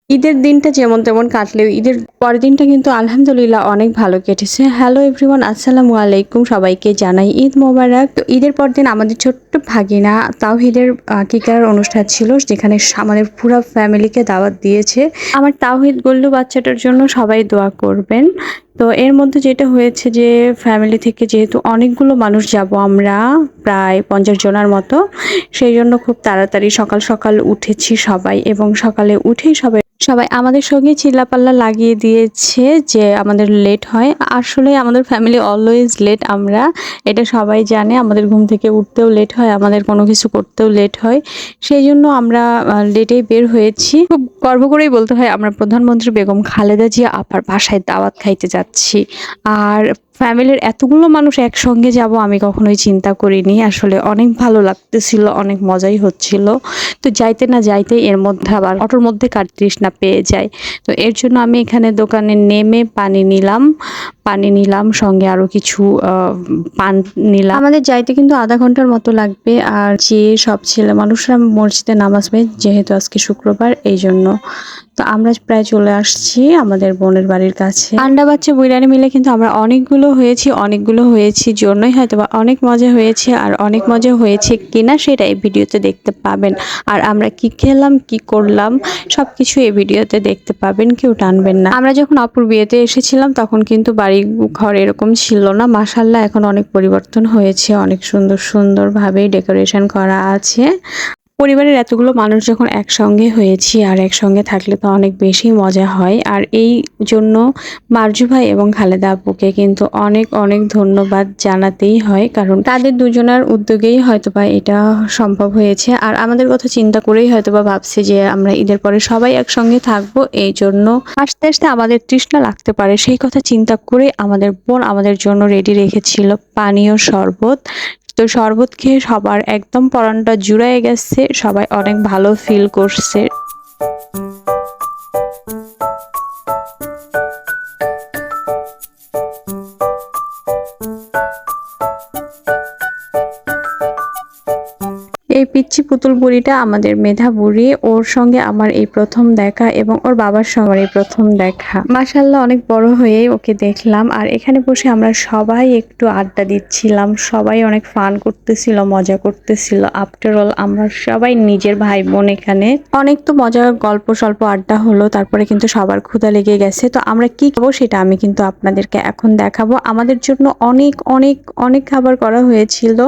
ঈদের দিনটা যেমন তেমন কাটলেও ঈদের পরের দিনটা কিন্তু আলহামদুলিল্লাহ অনেক ভালো কেটেছে। হ্যালো এভরিওয়ান, আসসালামু আলাইকুম, সবাইকে জানাই ঈদ মোবারক। তো ঈদের পর দিন আমাদের ছোট্ট ভাগিনা তাওহিদের কেক কাটার অনুষ্ঠান ছিল, যেখানে আমাদের পুরো ফ্যামিলিকে দাওয়াত দিয়েছে। আমার তাওহিদ গল্লু বাচ্চাটার জন্য সবাই দোয়া করবেন। তো এর মধ্যে যেটা হয়েছে যে ফ্যামিলি থেকে যেহেতু অনেকগুলো মানুষ যাব আমরা, প্রায় 50 জনের মতো, সেই জন্য খুব তাড়াতাড়ি সকাল সকাল উঠেছি সবাই, এবং সকালে উঠেই সবাই সবাই আমাদের সঙ্গে চিল্লাপাল্লা লাগিয়ে দিয়েছে যে আমাদের লেট হয়। আসলে আমাদের ফ্যামিলি অলওয়েজ লেট, আমরা এটা সবাই জানে। আমাদের ঘুম থেকে উঠতেও লেট হয়, আমাদের কোনো কিছু করতেও লেট হয়, সেই জন্য আমরা লেটেই বের হয়েছি। খুব গর্ব করেই বলতে হয় আমরা প্রধানমন্ত্রী বেগম খালেদা জিয়া আপার বাসায় দাওয়াত খাইতে যাচ্ছি। আর ফ্যামিলির এতগুলো মানুষ একসঙ্গে যাব আমি কখনোই চিন্তা করিনি। আসলে অনেক ভালো লাগতেছিল, অনেক মজাই হচ্ছিল। তো যাইতে না যাইতে এর মধ্যে আবার অটোর মধ্যে তৃষ্ণা পেয়ে যায়। তো এর জন্য আমি এখানে দোকানে নেমে পানি নিলাম, সঙ্গে আরো কিছু পান নিলাম। আমাদের যাইতে কিন্তু আধা ঘন্টার মতো লাগবে। আর যে সব ছেলে মানুষরা মসজিদে নামাজ পড়ে, যেহেতু আজকে শুক্রবার, এই জন্য। তো আমরা প্রায় চলে আসছি আমাদের বোনের বাড়ির কাছে। আন্ডা বাচ্চা বুইরানি মিলে কিন্তু আমরা অনেকগুলো হয়েছি জন্যই হয়তো বা অনেক মজা হয়েছে। আর অনেক মজা হয়েছে কিনা সেটা এই ভিডিওতে দেখতে পাবেন। আর আমরা কি খেলাম কি করলাম সবকিছু এই ভিডিওতে দেখতে পাবেন, কেউ টানবেন না। আমরা যখন অপুর বিয়েতে এসেছিলাম তখন কিন্তু বাড়ি ঘর এরকম ছিল না, মাশাআল্লাহ এখন অনেক পরিবর্তন হয়েছে, অনেক সুন্দর ভাবে ডেকোরেশন করা আছে। পরিবারের এতগুলো মানুষ যখন একসঙ্গে হয়েছি, আর একসঙ্গে থাকলে তো অনেক বেশি মজা হয়। আর এই জন্য মারজু ভাই এবং খালেদা আপুকে কিন্তু অনেক ধন্যবাদ জানাতেই হয়, কারণ তাদের দুজনের উদ্যোগেই হয়তোবা এটা সম্ভব হয়েছে। আর আমাদের কথা চিন্তা করেই হয়তোবা ভাবছি যে আমরা ঈদের পরে সবাই একসঙ্গে থাকবো, এই জন্য আস্তে আস্তে আমাদের তৃষ্ণা লাগতে পারে, সেই কথা চিন্তা করে আমাদের বোন আমাদের জন্য রেডি রেখেছিল পানীয় শরবত। তো শরবত খেয়ে সবার একদম পরানটা জুড়ায় গেছে, সবাই অনেক ভালো ফিল করছে। এই পিচ্চি পুতুল বুড়িটা আমাদের মেধা বুড়ি, ওর সঙ্গে আমার এই প্রথম দেখা, এবং ওর বাবার সঙ্গে এই প্রথম দেখা। মাশাআল্লাহ অনেক বড় হয়ে ওকে দেখলাম। আর এখানে বসে আমরা সবাই একটু আড্ডা দিচ্ছিলাম, সবাই অনেক ফান করতেছিল, মজা করতেছিল। আফটার অল আমরা সবাই নিজের ভাই বোন, এখানে অনেক তো মজার গল্প স্বল্প আড্ডা হলো। তারপরে কিন্তু সবার ক্ষুধা লেগে গেছে। তো আমরা কি খাবো সেটা আমি কিন্তু আপনাদেরকে এখন দেখাবো। আমাদের জন্য অনেক খাবার করা হয়েছিল।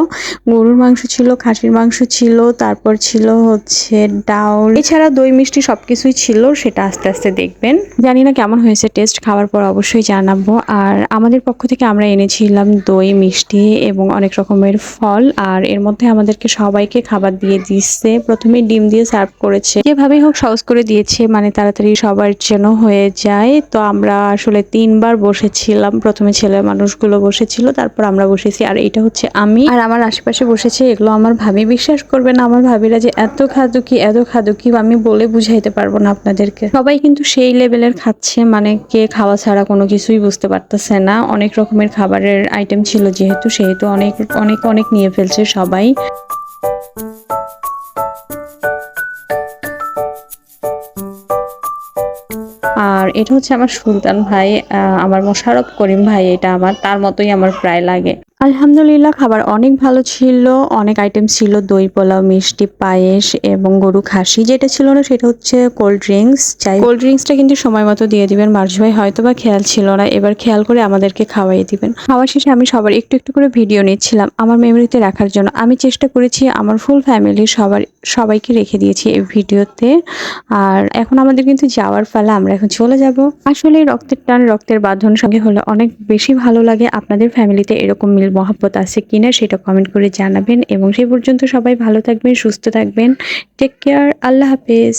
গরুর মাংস ছিল, খাসির মাংস ছিল, তারপর ছিল হচ্ছে ডাউল, এছাড়া দই মিষ্টি সবকিছুই ছিল। সেটা আস্তে আস্তে দেখবেন। জানি না কেমন হয়েছে টেস্ট, খাওয়ার পর অবশ্যই জানাবো। আর আমাদের পক্ষ থেকে আমরা এনেছিলাম দই মিষ্টি এবং অনেক রকমের ফল। আর এর মধ্যে আমাদেরকে সবাইকে খাবার দিয়ে দিচ্ছে। প্রথমে ডিম দিয়ে সার্ভ করেছে, যেভাবেই হোক সহজ করে দিয়েছে, মানে তাড়াতাড়ি সবার যেন হয়ে যায়। তো আমরা আসলে 3বার বসেছিলাম, প্রথমে ছেলে মানুষগুলো বসেছিল, তারপর আমরা বসেছি। আর এটা হচ্ছে আমি, আর আমার আশেপাশে বসেছে এগুলো আমার ভাবি। বিশ্বাস করবে না, আমার ভাবিরা যে এত খাদুকি আমি বলে বুঝাইতে পারবো না আপনাদেরকে। সবাই কিন্তু সেই লেভেলের খাচ্ছে, মানে কে খাওয়া ছাড়া কোনো কিছুই বুঝতে পারতেছে না। অনেক রকমের খাবারের আইটেম ছিল, সেহেতু অনেক নিয়ে ফেলছে সবাই। আর এটা হচ্ছে আমার সুলতান ভাই, আমার মোশাররফ করিম ভাই, এটা আমার তার মতোই আমার প্রায় লাগে। আলহামদুলিল্লাহ খাবার অনেক ভালো ছিল, অনেক আইটেম ছিল, দই পোলাও, মিষ্টি, পায়েস এবং গরু খাসি। যেটা ছিল না সেটা হচ্ছে কোল্ড ড্রিঙ্কস। কোল্ড ড্রিঙ্কসটা কিন্তু সময় মতো দিয়ে দিবেন, মার্জু ভাই হয়তোবা খেয়াল ছিল না, এবার খেয়াল করে আমাদেরকে খাওয়াই দিবেন। খাওয়া শেষে আমি সবার একটু করে ভিডিও নিচ্ছিলাম আমার মেমোরিতে রাখার জন্য। আমি চেষ্টা করেছি আমার ফুল ফ্যামিলি সবাইকে রেখে দিয়েছি এই ভিডিওতে। আর এখন আমাদের কিন্তু যাওয়ার পালা, আমরা এখন চলে যাব। আসলে রক্তের টান, রক্তের বাঁধন সঙ্গে হলে অনেক বেশি ভালো লাগে। আপনাদের ফ্যামিলিতে এরকম মিল মহব্বত আছে কিনা সেটা কমেন্ট করে জানাবেন। এবং সেই পর্যন্ত সবাই ভালো থাকবেন, সুস্থ থাকবেন। টেক কেয়ার, আল্লাহ হাফেজ।